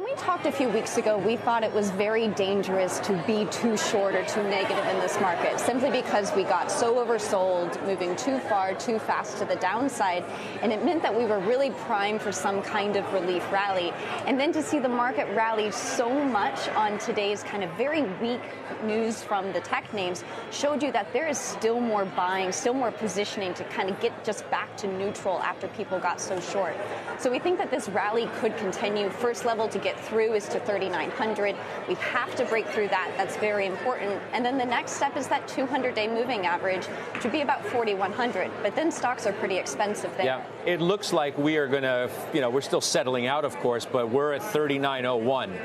When we talked a few weeks ago, we thought it was very dangerous to be too short or too negative in this market, simply because we got so oversold, moving too far, too fast to the downside, and it meant that we were really primed for some kind of relief rally. And then to see the market rally so much on today's kind of very weak news from the tech names showed you that there is still more buying, still more positioning to kind of get just back to neutral after people got so short. So we think that this rally could continue. First level to get through is to 3,900. We have to break through that. That's very important. And then the next step is that 200-day moving average, which would be about 4,100. But then stocks are pretty expensive there. Yeah, it looks like we are going to, we're still settling out, of course, but we're at 3,901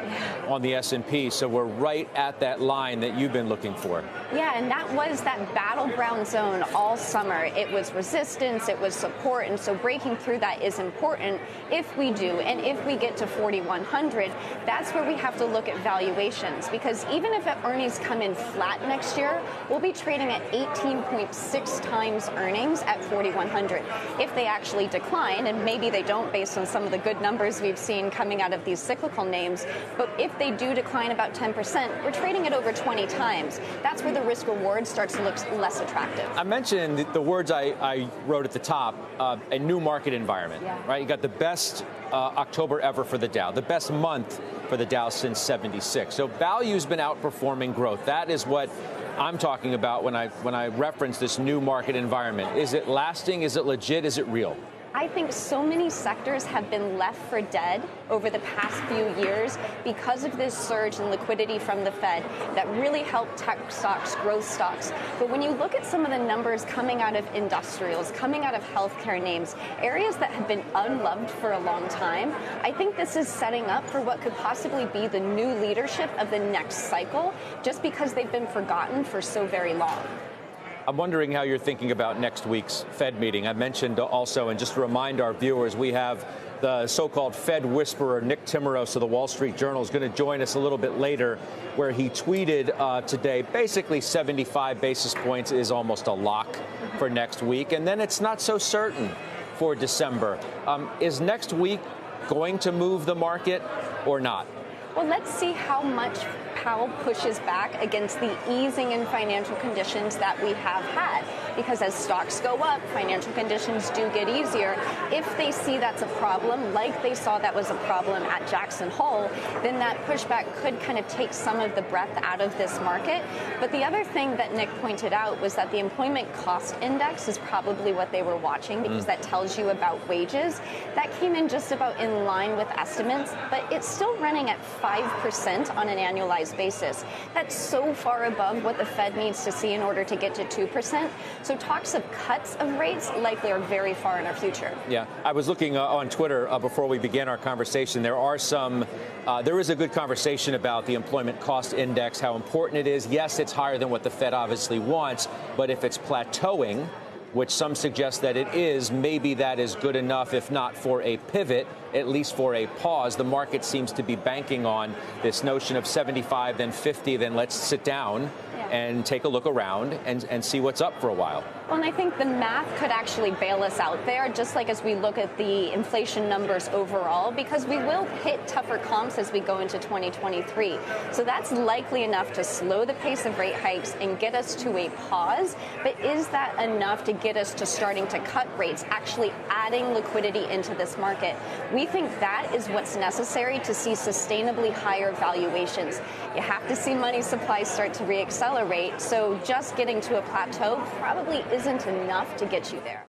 on the S&P. So we're right at that line that you've been looking for. Yeah, and that was that battleground zone all summer. It was resistance, it was support, and so breaking through that is important if we do. And if we get to 4,100, that's where we have to look at valuations, because even if earnings come in flat next year, we'll be trading at 18.6 times earnings at 4,100. If they actually decline, and maybe they don't based on some of the good numbers we've seen coming out of these cyclical names, but if they do decline about 10%, we're trading at over 20 times. That's where the risk reward starts to look less attractive. I mentioned the words I wrote at the top, a new market environment, right? You got the best October ever for the Dow, the best month for the Dow since 76. So value's been outperforming growth. That is what I'm talking about when I reference this new market environment. Is it lasting? Is it legit? Is it real? I think so many sectors have been left for dead over the past few years because of this surge in liquidity from the Fed that really helped tech stocks, growth stocks. But when you look at some of the numbers coming out of industrials, coming out of healthcare names, areas that have been unloved for a long time, I think this is setting up for what could possibly be the new leadership of the next cycle, just because they've been forgotten for so very long. I'm wondering how you're thinking about next week's Fed meeting. I mentioned also, and just to remind our viewers, we have the so-called Fed whisperer, Nick Timiraos of the Wall Street Journal, is going to join us a little bit later, where he tweeted today, basically 75 basis points is almost a lock for next week. And then it's not so certain for December. Is next week going to move the market or not? Well, let's see how much Powell pushes back against the easing in financial conditions that we have had. Because as stocks go up, financial conditions do get easier. If they see that's a problem, like they saw that was a problem at Jackson Hole, then that pushback could kind of take some of the breath out of this market. But the other thing that Nick pointed out was that the employment cost index is probably what they were watching, because that tells you about wages. That came in just about in line with estimates, but it's still running at 5% on an annualized basis. That's so far above what the Fed needs to see in order to get to 2%. So talks of cuts of rates likely are very far in our future. Yeah, I was looking on Twitter before we began our conversation. There is a good conversation about the employment cost index, how important it is. Yes, it's higher than what the Fed obviously wants, but if it's plateauing, which some suggest that it is, maybe that is good enough, if not for a pivot, at least for a pause. The market seems to be banking on this notion of 75, then 50, then let's sit down and take a look around and see what's up for a while. Well, and I think the math could actually bail us out there, just like as we look at the inflation numbers overall, because we will hit tougher comps as we go into 2023. So that's likely enough to slow the pace of rate hikes and get us to a pause. But is that enough to get us to starting to cut rates, actually adding liquidity into this market? We think that is what's necessary to see sustainably higher valuations. You have to see money supply start to reaccelerate. So just getting to a plateau probably isn't enough to get you there.